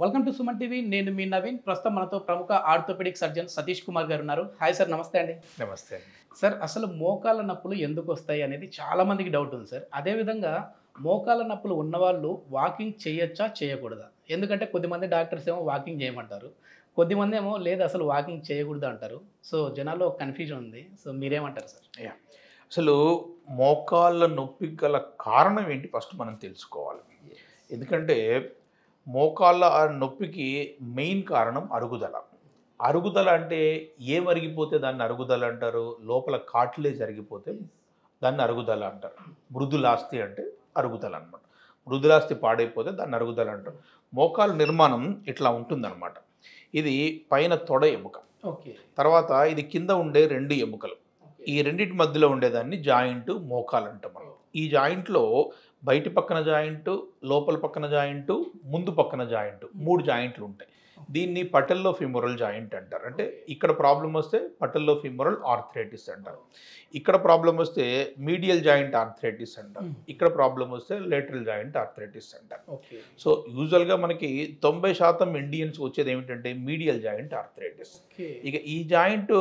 Welcome to Suman TV. నేను మీ నవీన్. ప్రస్తుతం మనతో ప్రముఖ ఆర్థోపెడిక్ సర్జన్ సతీష్ కుమార్ గారు ఉన్నారు. హాయ్ సార్, నమస్తే అండి. నమస్తే అండి. సార్, అసలు మోకాళ్ళ నొప్పులు ఎందుకు వస్తాయి అనేది చాలా మందికి డౌట్ ఉంది సార్. అదేవిధంగా మోకాళ్ళ నొప్పులు ఉన్నవాళ్ళు వాకింగ్ చేయొచ్చా చేయకూడదా? ఎందుకంటే కొద్దిమంది డాక్టర్స్ ఏమో వాకింగ్ చేయమంటారు, కొద్దిమంది ఏమో లేదు అసలు వాకింగ్ చేయకూడదు అంటారు. సో జనాల్లో కన్ఫ్యూజన్ ఉంది. సో మీరేమంటారు సార్? అసలు మోకాళ్ళ నొప్పికి గల కారణం ఏంటి ఫస్ట్ మనం తెలుసుకోవాలి. ఎందుకంటే మోకాళ్ళ నొప్పికి మెయిన్ కారణం అరుగుదల. అరుగుదల అంటే ఏం అరిగిపోతే దాన్ని అరుగుదల అంటారు, లోపల కార్టిలేజ్ అరిగిపోతే దాన్ని అరుగుదల అంటారు. మృదులాస్థి అంటే అరుగుదల అనమాట. మృదులాస్థి పాడైపోతే దాన్ని అరుగుదల అంటారు. మోకాలు నిర్మాణం ఇట్లా ఉంటుందన్నమాట. ఇది పైన తొడ ఎముక, ఓకే, తర్వాత ఇది కింద ఉండే రెండు ఎముకలు, ఈ రెండింటి మధ్యలో ఉండేదాన్ని జాయింట్ మోకాలు అంటాం మనం. ఈ జాయింట్లో బయటి పక్కన జాయింట్, లోపల పక్కన జాయింట్, ముందు పక్కన జాయింట్, 3 జాయింట్లు ఉంటాయి. దీన్ని పటెల్లో ఫిమోరల్ జాయింట్ అంటారు. అంటే ఇక్కడ ప్రాబ్లం వస్తే పటెల్లో ఫిమోరల్ ఆర్థరైటిస్ అంటారు. ఇక్కడ ప్రాబ్లం వస్తే మీడియల్ జాయింట్ ఆర్థరైటిస్ అంటారు. ఇక్కడ ప్రాబ్లం వస్తే లేటరల్ జాయింట్ ఆర్థరైటిస్ అంటారు. సో యూజువల్గా మనకి 90% ఇండియన్స్ వచ్చేది ఏమిటంటే మీడియల్ జాయింట్ ఆర్థరైటిస్. ఇక ఈ జాయింట్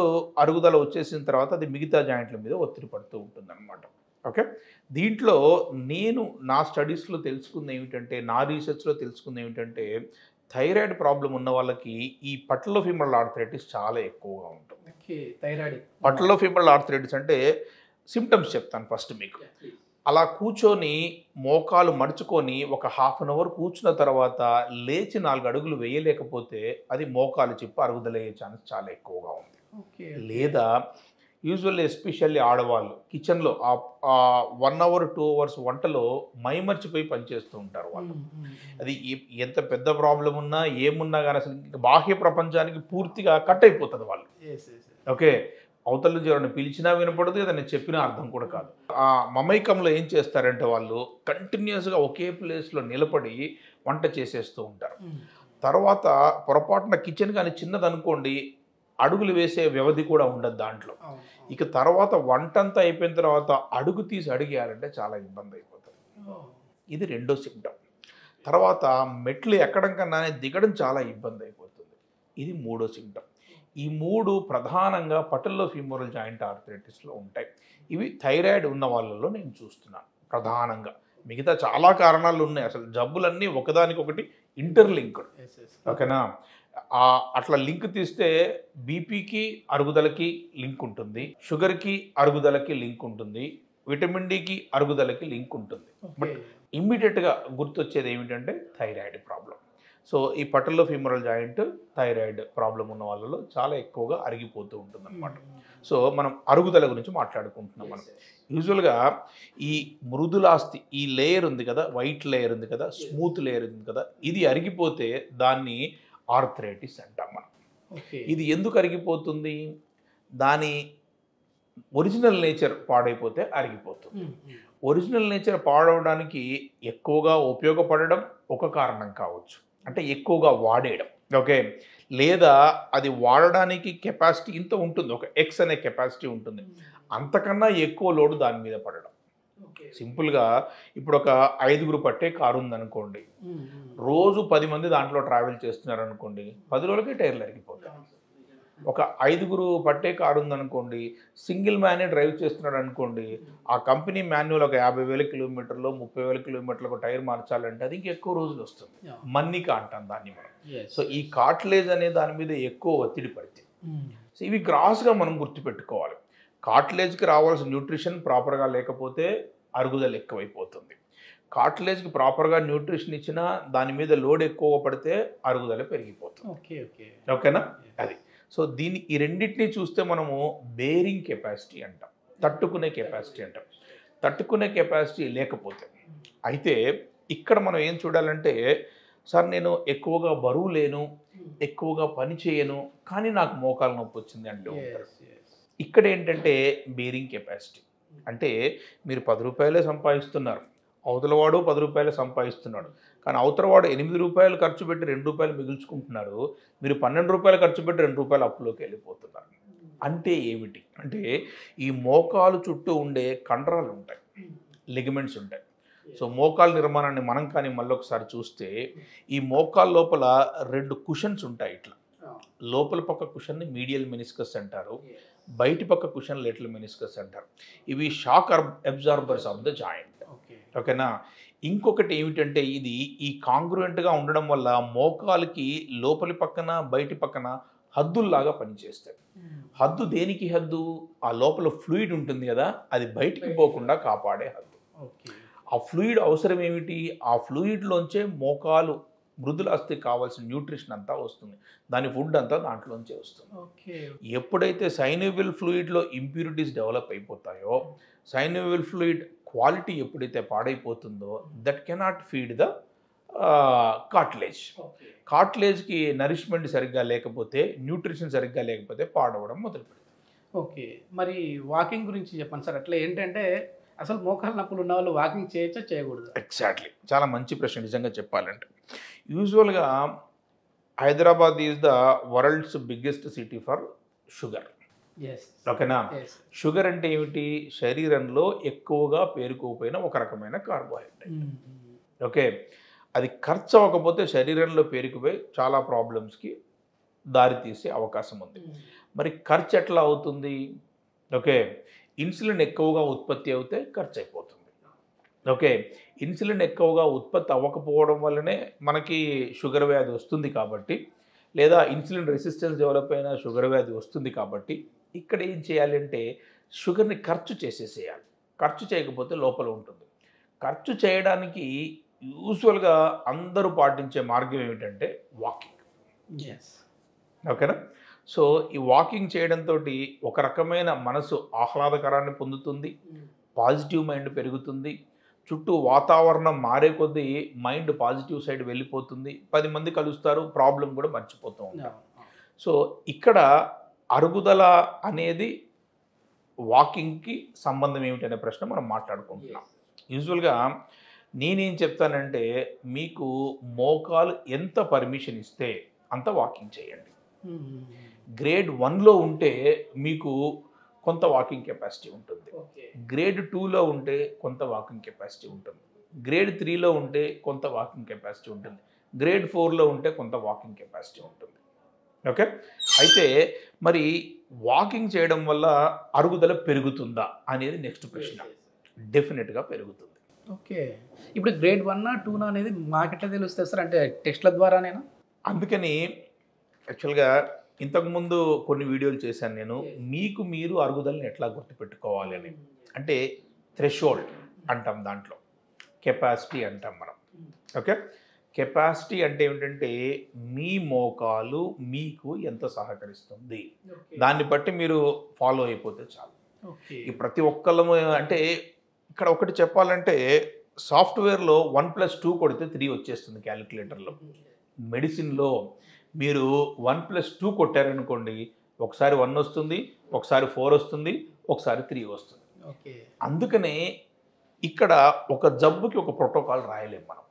అరుగుదల వచ్చేసిన తర్వాత అది మిగతా జాయింట్ల మీద ఒత్తిడి పడుతూ ఉంటుంది అనమాట. ఓకే, దీంట్లో నేను నా స్టడీస్లో తెలుసుకుంది ఏమిటంటే, నా రీసెర్చ్లో తెలుసుకుంది ఏమిటంటే, థైరాయిడ్ ప్రాబ్లం ఉన్న వాళ్ళకి ఈ పటెల్లో ఫిమోరల్ ఆర్థరైటిస్ చాలా ఎక్కువగా ఉంటుంది. పటెల్లో ఫిమోరల్ ఆర్థరైటిస్ అంటే సిమ్టమ్స్ చెప్తాను ఫస్ట్ మీకు. అలా కూర్చొని మోకాలు మడుచుకొని ఒక హాఫ్ అన్ అవర్ కూర్చున్న తర్వాత లేచి 4 అడుగులు వేయలేకపోతే అది మోకాలు చిప్ప అరుగుదలయ్యే ఛాన్స్ చాలా ఎక్కువగా ఉంది. లేదా యూజువల్లీ ఎస్పెషల్లీ ఆడవాళ్ళు కిచెన్లో 1 అవర్ 2 అవర్స్ వంటలో మైమర్చిపోయి పనిచేస్తూ ఉంటారు వాళ్ళు. అది ఎంత పెద్ద ప్రాబ్లం ఉన్నా ఏమున్నా కానీ అసలు బాహ్య ప్రపంచానికి పూర్తిగా కట్ అయిపోతుంది వాళ్ళు. ఓకే, అవతల నుంచి ఎవరైనా పిలిచినా వినపడదు, ఏదైనా చెప్పినా అర్థం కూడా కాదు. ఆ మమైకంలో ఏం చేస్తారంటే వాళ్ళు కంటిన్యూస్గా ఒకే ప్లేస్లో నిలబడి వంట చేసేస్తూ ఉంటారు. తర్వాత పొరపాటున కిచెన్ కానీ చిన్నదనుకోండి, అడుగులు వేసే వ్యవధి కూడా ఉండదు దాంట్లో. ఇక తర్వాత వంటంతా అయిపోయిన తర్వాత అడుగు తీసి అడిగేయాలంటే చాలా ఇబ్బంది అయిపోతుంది. ఇది రెండో సిమ్టమ్. తర్వాత మెట్లు ఎక్కడం కన్నా దిగడం చాలా ఇబ్బంది అయిపోతుంది. ఇది మూడో సిమ్టమ్. ఈ 3 ప్రధానంగా పటెల్లో ఫిమోరల్ జాయింట్ ఆర్థరైటిస్లో ఉంటాయి. ఇవి థైరాయిడ్ ఉన్న వాళ్ళలో నేను చూస్తున్నాను ప్రధానంగా. మిగతా చాలా కారణాలు ఉన్నాయి. అసలు జబ్బులన్నీ ఒకదానికొకటి ఇంటర్లింక్డ్. ఓకేనా, అట్లా లింక్ తీస్తే బీపీకి అరుగుదలకి లింక్ ఉంటుంది, షుగర్కి అరుగుదలకి లింక్ ఉంటుంది, విటమిన్ డికి అరుగుదలకి లింక్ ఉంటుంది. బట్ ఇమ్మీడియట్గా గుర్తొచ్చేది ఏమిటంటే థైరాయిడ్ ప్రాబ్లం. సో ఈ పటెల్లో ఫిమోరల్ జాయింట్ థైరాయిడ్ ప్రాబ్లం ఉన్న వాళ్ళలో చాలా ఎక్కువగా అరిగిపోతూ ఉంటుంది అనమాట. సో మనం అరుగుదల గురించి మాట్లాడుకుంటున్నాం. మనం యూజువల్గా ఈ మృదులాస్థి, ఈ లేయర్ ఉంది కదా, వైట్ లేయర్ ఉంది కదా, స్మూత్ లేయర్ ఉంది కదా, ఇది అరిగిపోతే దాన్ని ఆర్థరైటిస్ అంటాం మనం. ఇది ఎందుకు అరిగిపోతుంది? దాని ఒరిజినల్ నేచర్ పాడైపోతే అరిగిపోతుంది. ఒరిజినల్ నేచర్ పాడవడానికి ఎక్కువగా ఉపయోగపడడం ఒక కారణం కావచ్చు, అంటే ఎక్కువగా వాడేయడం. ఓకే, లేదా అది వాడడానికి కెపాసిటీ ఇంత ఉంటుంది, ఒక ఎక్స్ అనే కెపాసిటీ ఉంటుంది, అంతకన్నా ఎక్కువ లోడు దాని మీద పడడం. సింపుల్గా ఇప్పుడు ఒక 5గురు పట్టే కారు ఉందనుకోండి, రోజు 10 మంది దాంట్లో ట్రావెల్ చేస్తున్నారు అనుకోండి, 10 రోజులకే టైర్లు అరిగిపోతాయి. ఒక 5గురు పట్టే కారు ఉందనుకోండి, సింగిల్ మ్యానే డ్రైవ్ చేస్తున్నాడు అనుకోండి, ఆ కంపెనీ మాన్యువల్ ఒక 50,000 కిలోమీటర్లు 30,000 కిలోమీటర్లకు టైర్ మార్చాలంటే అది ఇంకెక్కువ రోజులు వస్తుంది. మన్నిక అంటాం దాన్ని మనం. సో ఈ కార్టిలేజ్ అనే దాని మీద ఎక్కువ ఒత్తిడి పడితే, సో ఇవి గ్రాస్గా మనం గుర్తుపెట్టుకోవాలి. కార్టిలేజ్కి రావాల్సిన న్యూట్రిషన్ ప్రాపర్గా లేకపోతే అరుగుదల ఎక్కువైపోతుంది. కార్టిలేజ్కి ప్రాపర్గా న్యూట్రిషన్ ఇచ్చినా దాని మీద లోడ్ ఎక్కువ పడితే అరుగుదల పెరిగిపోతుంది. ఓకేనా, అది. సో ఈ రెండింటినీ చూస్తే మనము బేరింగ్ కెపాసిటీ అంటాం, తట్టుకునే కెపాసిటీ అంటాం. తట్టుకునే కెపాసిటీ లేకపోతే, అయితే ఇక్కడ మనం ఏం చూడాలంటే, సార్ నేను ఎక్కువగా బరువు లేను, ఎక్కువగా పని చేయను, కానీ నాకు మోకాలు నొప్పి వచ్చింది అంటూ ఉంటారు. ఇక్కడ ఏంటంటే బేరింగ్ కెపాసిటీ అంటే మీరు 10 రూపాయలే సంపాదిస్తున్నారు, అవతలవాడు 10 రూపాయలు సంపాదిస్తున్నాడు, కానీ అవతలవాడు 8 రూపాయలు ఖర్చు పెట్టి 2 రూపాయలు మిగుల్చుకుంటున్నారు, మీరు 12 రూపాయలు ఖర్చు పెట్టి 2 రూపాయలు అప్పులోకి వెళ్ళిపోతున్నారు. అంటే ఏమిటి అంటే, ఈ మోకాలు చుట్టూ ఉండే కండరాలు ఉంటాయి, లిగమెంట్స్ ఉంటాయి. సో మోకాలు నిర్మాణాన్ని మనం కానీ మళ్ళొకసారి చూస్తే ఈ మోకాలు లోపల 2 కుషన్స్ ఉంటాయి ఇట్లా. లోపల పక్క కుషన్ని మీడియల్ మెనిస్కస్ అంటారు, బయటి పక్క కుషన్ లేటరల్ మెనిస్కస్ అంటారు. ఇవి shock absorbers of the joint. ఓకేనా. ఇంకొకటి ఏమిటంటే ఇది ఈ కాంగ్రుయెంట్గా ఉండడం వల్ల మోకాలకి లోపలి పక్కన బయటి పక్కన హద్దుల్లాగా పనిచేస్తాయి. హద్దు దేనికి హద్దు? ఆ లోపల ఫ్లూయిడ్ ఉంటుంది కదా, అది బయటికి పోకుండా కాపాడే హద్దు. ఆ ఫ్లూయిడ్ అవసరం ఏమిటి? ఆ ఫ్లూయిడ్లోంచే మోకాలు మృదులాస్థికి కావాల్సిన న్యూట్రిషన్ అంతా వస్తుంది, దాని ఫుడ్ అంతా దాంట్లోంచే వస్తుంది. ఎప్పుడైతే సైనోవియల్ ఫ్లూయిడ్లో ఇంప్యూరిటీస్ డెవలప్ అయిపోతాయో, సైనోవియల్ ఫ్లూయిడ్ క్వాలిటీ ఎప్పుడైతే పాడైపోతుందో, that cannot feed the cartilage. కార్టిలేజ్కి నరిష్మెంట్ సరిగ్గా లేకపోతే, న్యూట్రిషన్ సరిగ్గా లేకపోతే పాడవడం మొదలు పెడుతుంది. ఓకే, మరి వాకింగ్ గురించి చెప్పండి సార్. అట్లా ఏంటంటే అసలు మోకాలు నొప్పులు ఉన్న వాళ్ళు వాకింగ్ చేయొచ్చా చేయకూడదు? ఎగ్జాక్ట్లీ, చాలా మంచి ప్రశ్న నిజంగా చెప్పాలంటే. యూజువల్గా Hyderabad is the world's biggest city for sugar. ఓకేనా. షుగర్ అంటే ఏమిటి? శరీరంలో ఎక్కువగా పేరుకోపోయిన ఒక రకమైన కార్బోహైడ్రేట్. ఓకే, అది ఖర్చు అవ్వకపోతే శరీరంలో పేరుకుపోయి చాలా ప్రాబ్లమ్స్కి దారితీసే అవకాశం ఉంది. మరి ఖర్చు ఎట్లా అవుతుంది? ఓకే, ఇన్సులిన్ ఎక్కువగా ఉత్పత్తి అవుతే ఖర్చు అయిపోతుంది. ఓకే, ఇన్సులిన్ ఎక్కువగా ఉత్పత్తి అవ్వకపోవడం వల్లనే మనకి షుగర్ వ్యాధి వస్తుంది కాబట్టి, లేదా ఇన్సులిన్ రెసిస్టెన్స్ డెవలప్ అయిన షుగర్ వ్యాధి వస్తుంది కాబట్టి, ఇక్కడ ఏం చేయాలి అంటే షుగర్ని ఖర్చు చేసేసేయాలి. ఖర్చు చేయకపోతే లోపల ఉంటుంది. ఖర్చు చేయడానికి యూజువల్గా అందరూ పాటించే మార్గం ఏమిటంటే వాకింగ్. ఓకేనా. సో ఈ వాకింగ్ చేయడంతో ఒక రకమైన మనసు ఆహ్లాదకరాన్ని పొందుతుంది, పాజిటివ్ మైండ్ పెరుగుతుంది, చుట్టూ వాతావరణం మారే కొద్దీ మైండ్ పాజిటివ్ సైడ్ వెళ్ళిపోతుంది, 10 మంది కలుస్తారు, ప్రాబ్లం కూడా మర్చిపోతూ ఉంటాం. సో ఇక్కడ అరుగుదల అనేది వాకింగ్కి సంబంధం ఏమిటనే ప్రశ్న మనం మాట్లాడుకుంటున్నాం. యూజువల్గా నేనేం చెప్తానంటే, మీకు మోకాలు ఎంత పర్మిషన్ ఇస్తే అంత వాకింగ్ చేయండి. గ్రేడ్ 1లో ఉంటే మీకు కొంత వాకింగ్ కెపాసిటీ ఉంటుంది, గ్రేడ్ 2లో ఉంటే కొంత వాకింగ్ కెపాసిటీ ఉంటుంది, గ్రేడ్ 3లో ఉంటే కొంత వాకింగ్ కెపాసిటీ ఉంటుంది, గ్రేడ్ 4లో ఉంటే కొంత వాకింగ్ కెపాసిటీ ఉంటుంది. ఓకే, అయితే మరి వాకింగ్ చేయడం వల్ల అరుగుదల పెరుగుతుందా అనేది నెక్స్ట్ ప్రశ్న. డెఫినెట్గా పెరుగుతుంది. ఓకే, ఇప్పుడు గ్రేడ్ 1 2 అనేది మాకెట్లా తెలుస్తుంది సార్? అంటే టెస్ట్ల ద్వారానేనా? అందుకని యాక్చువల్గా ఇంతకుముందు కొన్ని వీడియోలు చేశాను నేను, మీకు మీరు అరుగుదలని ఎట్లా గుర్తుపెట్టుకోవాలి అని. అంటే థ్రెషోల్డ్ అంటాం, దాంట్లో కెపాసిటీ అంటాం మనం. ఓకే, కెపాసిటీ అంటే ఏమిటంటే మీ మోకాలు మీకు ఎంత సహకరిస్తుంది, దాన్ని బట్టి మీరు ఫాలో అయిపోతే చాలు. ఈ ప్రతి ఒక్కళ్ళము అంటే ఇక్కడ ఒకటి చెప్పాలంటే, సాఫ్ట్వేర్లో 1+2 కొడితే 3 వచ్చేస్తుంది క్యాలిక్యులేటర్లో. మెడిసిన్లో మీరు 1+2 కొట్టారనుకోండి, ఒకసారి 1 వస్తుంది, ఒకసారి 4 వస్తుంది, ఒకసారి 3 వస్తుంది. అందుకనే ఇక్కడ ఒక జబ్బుకి ఒక ప్రోటోకాల్ రాయలేం మనం,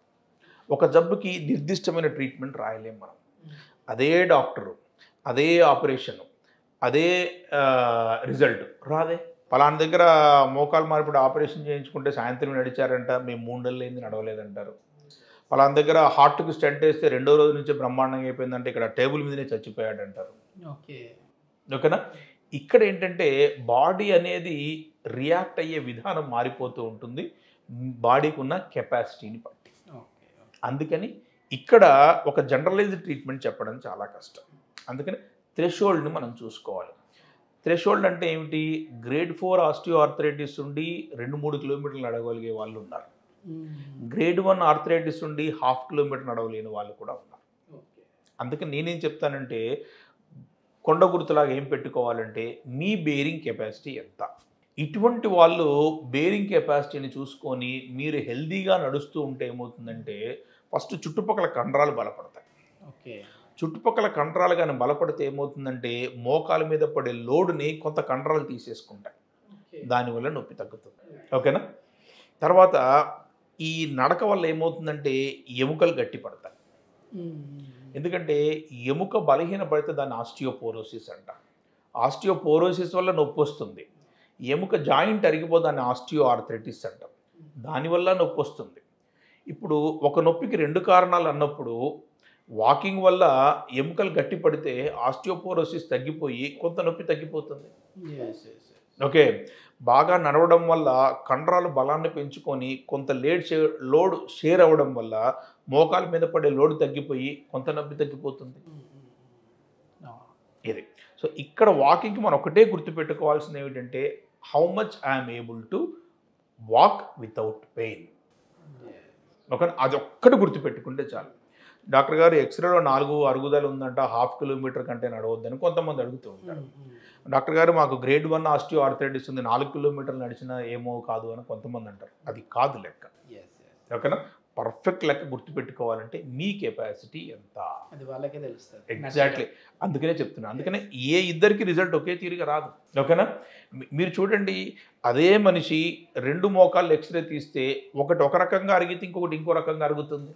ఒక జబ్బుకి నిర్దిష్టమైన ట్రీట్మెంట్ రాయలేం మనం. అదే డాక్టరు, అదే ఆపరేషను, అదే రిజల్ట్ రాదే. పలానా దగ్గర మోకాలు మార్పిడి ఆపరేషన్ చేయించుకుంటే సాయంత్రం నడిచారంట, మేము 3 నెలలు అయింది నడవలేదంటారు. పలానా దగ్గర హార్ట్కి స్టెంట్ వేస్తే 2వ రోజు నుంచి బ్రహ్మాండంగా అయిపోయిందంటే ఇక్కడ టేబుల్ మీదనే చచ్చిపోయాడంటారు. ఓకేనా. ఇక్కడ ఏంటంటే బాడీ అనేది రియాక్ట్ అయ్యే విధానం మారిపోతూ ఉంటుంది బాడీకి ఉన్న కెపాసిటీని బట్టి. అందుకని ఇక్కడ ఒక జనరలైజ్డ్ ట్రీట్మెంట్ చెప్పడం చాలా కష్టం. అందుకని థ్రెషోల్డ్ని మనం చూసుకోవాలి. థ్రెషోల్డ్ అంటే ఏమిటి? గ్రేడ్ 4 ఆస్టియో ఆర్థరైటిస్ ఉండి 2-3 కిలోమీటర్లు నడవగలిగే వాళ్ళు ఉన్నారు, గ్రేడ్ 1 ఆర్థరైటిస్ ఉండి 1/2 కిలోమీటర్ నడవలేని వాళ్ళు కూడా ఉన్నారు. అందుకని నేనేం చెప్తానంటే, కొండ గుర్తులాగా ఏం పెట్టుకోవాలంటే మీ బేరింగ్ కెపాసిటీ ఎంత. ఇటువంటి వాళ్ళు బేరింగ్ కెపాసిటీని చూసుకొని మీరు హెల్దీగా నడుస్తూ ఉంటే ఏమవుతుందంటే, ఫస్ట్ చుట్టుపక్కల కండరాలు బలపడతాయి. చుట్టుపక్కల కండరాలు కానీ బలపడితే ఏమవుతుందంటే, మోకాల మీద పడే లోడ్ని కొంత కండరాలు తీసేసుకుంటాయి, దానివల్ల నొప్పి తగ్గుతుంది. ఓకేనా. తర్వాత ఈ నడక వల్ల ఏమవుతుందంటే ఎముకలు గట్టి పడతాయి. ఎందుకంటే ఎముక బలహీనపడితే దాన్ని ఆస్టియోపోరోసిస్ అంట. ఆస్టియోపోరోసిస్ వల్ల నొప్పి వస్తుంది. ఎముక జాయింట్ అరిగిపోతే దాన్ని ఆస్టియో ఆర్థరైటిస్ అంటాం. దానివల్ల నొప్పి వస్తుంది. ఇప్పుడు ఒక నొప్పికి 2 కారణాలు అన్నప్పుడు వాకింగ్ వల్ల ఎముకలు గట్టిపడితే ఆస్టియోపోరోసిస్ తగ్గిపోయి కొంత నొప్పి తగ్గిపోతుంది. ఓకే, బాగా నడవడం వల్ల కండరాలు బలాన్ని పెంచుకొని కొంత లోడ్ షేర్ అవ్వడం వల్ల మోకాల మీద పడే లోడ్ తగ్గిపోయి కొంత నొప్పి తగ్గిపోతుంది. ఇది సో ఇక్కడ వాకింగ్కి మనం ఒకటే గుర్తుపెట్టుకోవాల్సింది ఏమిటంటే how much I'm able to walk without pain. ఒక అది ఒక్కటి గుర్తుపెట్టుకుంటే చాలు. డాక్టర్ గారు ఎక్స్రేలో 4 అరుగుదల ఉందంట, 1/2 కిలోమీటర్ కంటే నడవద్దని కొంతమంది అడుగుతూ ఉంటారు. డాక్టర్ గారు మాకు గ్రేడ్ 1 ఆస్టియో ఆర్థరైటిస్ ఉంది, 4 కిలోమీటర్లు నడిచినా ఏమో కాదు అని కొంతమంది అంటారు. అది కాదు లెక్క. ఓకేనా, పర్ఫెక్ట్ లెక్క గుర్తుపెట్టుకోవాలంటే మీ కెపాసిటీ ఎంత, అది వాళ్ళకే తెలుస్తుంది. ఎగ్జాక్ట్లీ, అందుకనే చెప్తున్నా. అందుకనే ఏ ఇద్దరికి రిజల్ట్ ఒకే తీరుగా రాదు. ఓకేనా, మీరు చూడండి, అదే మనిషి 2 మోకాళ్ళు ఎక్స్రే తీస్తే ఒకటి ఒక రకంగా అరిగితే ఇంకొకటి ఇంకో రకంగా అరుగుతుంది.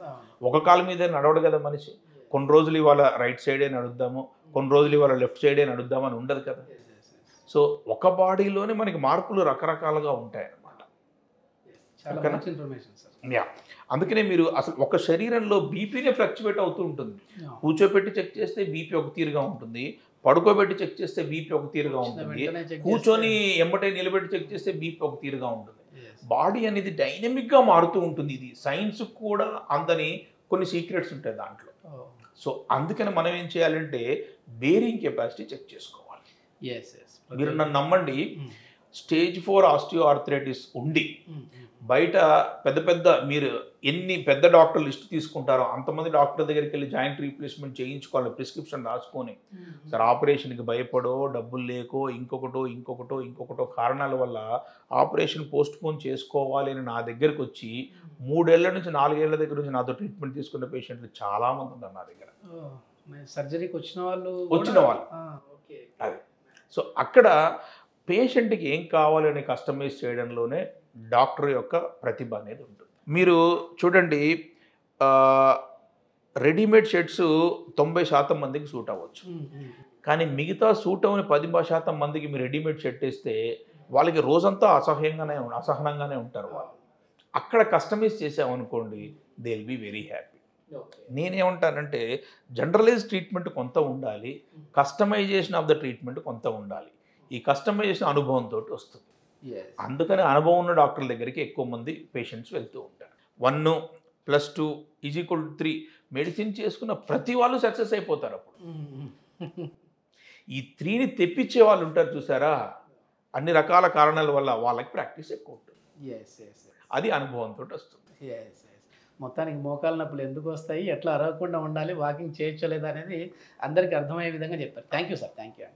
ఒక కాలు మీదే నడవడు కదా మనిషి. కొన్ని రోజులు ఇవాళ రైట్ సైడే నడుద్దాము, కొన్ని రోజులు ఇవాళ లెఫ్ట్ సైడే నడుద్దాము అని ఉండదు కదా. సో ఒక బాడీలోనే మనకి మార్పులు రకరకాలుగా ఉంటాయి అన్నమాట. యా, అందుకనే మీరు అసలు ఒక శరీరంలో బీపీనే ఫ్లక్చువేట్ అవుతూ ఉంటుంది. కూర్చోబెట్టి చెక్ చేస్తే బీపీ ఒక తీరుగా ఉంటుంది, పడుకోబెట్టి చెక్ చేస్తే బీపీ ఒక తీరుగా ఉంటుంది, కూర్చొని ఎంబటే నిలబెట్టి చెక్ చేస్తే బీపీ ఒక తీరుగా ఉంటుంది. బాడీ అనేది డైనమిక్గా మారుతూ ఉంటుంది. ఇది సైన్స్ కూడా అందని కొన్ని సీక్రెట్స్ ఉంటాయి దాంట్లో. సో అందుకని మనం ఏం చేయాలంటే బేరింగ్ కెపాసిటీ చెక్ చేసుకోవాలి. మీరు నన్ను నమ్మండి, స్టేజ్ 4 ఆస్టియో ఆర్థరైటిస్ ఉండి బయట పెద్ద మీరు ఎన్ని పెద్ద డాక్టర్ లిస్ట్ తీసుకుంటారో అంతమంది డాక్టర్ దగ్గరికి వెళ్ళి జాయింట్ రీప్లేస్మెంట్ చేయించుకోవాలి, ప్రిస్క్రిప్షన్ రాసుకొని. సార్ ఆపరేషన్కి భయపడో, డబ్బులు లేకో, ఇంకొకటో కారణాల వల్ల ఆపరేషన్ పోస్ట్ పోన్ చేసుకోవాలి అని నా దగ్గరకు వచ్చి 3 ఏళ్ల నుంచి 4 ఏళ్ల దగ్గర నుంచి నాతో ట్రీట్మెంట్ తీసుకున్న పేషెంట్లు చాలామంది ఉన్నారు నా దగ్గర. సర్జరీకి వచ్చిన వాళ్ళు అది. సో అక్కడ పేషెంట్కి ఏం కావాలని కస్టమైజ్ చేయడంలోనే డాక్టర్ యొక్క ప్రతిభ అనేది ఉంటుంది. మీరు చూడండి, రెడీమేడ్ షర్ట్స్ 90% మందికి సూట్ అవ్వచ్చు, కానీ మిగతా సూట్ అవ్వని 10% మందికి మీరు రెడీమేడ్ షర్ట్ వేస్తే వాళ్ళకి రోజంతా అసహనంగానే ఉంటారు వాళ్ళు. అక్కడ కస్టమైజ్ చేసామనుకోండి, they will be very happy. నేనేమంటానంటే జనరలైజ్ ట్రీట్మెంట్ కొంత ఉండాలి, కస్టమైజేషన్ ఆఫ్ ద ట్రీట్మెంట్ కొంత ఉండాలి. ఈ కస్టమైజేషన్ అనుభవంతో వస్తుంది. అందుకని అనుభవం ఉన్న డాక్టర్ల దగ్గరికి ఎక్కువ మంది పేషెంట్స్ వెళ్తూ ఉంటారు. 1 + 2 = 3 మెడిసిన్ చేసుకున్న ప్రతి వాళ్ళు సక్సెస్ అయిపోతారు. అప్పుడు ఈ 3ని తెప్పించే వాళ్ళు ఉంటారు చూసారా, అన్ని రకాల కారణాల వల్ల వాళ్ళకి ప్రాక్టీస్ ఎక్కువ ఉంటుంది. అది అనుభవంతో వస్తుంది. మొత్తానికి మోకాళ్ళ నొప్పులు ఎందుకు వస్తాయి, ఎట్లా అరగకుండా ఉండాలి, వాకింగ్ చేయొచ్చలేదా అనేది అందరికీ అర్థమయ్యే విధంగా చెప్పారు. Thank you sir. Thank you.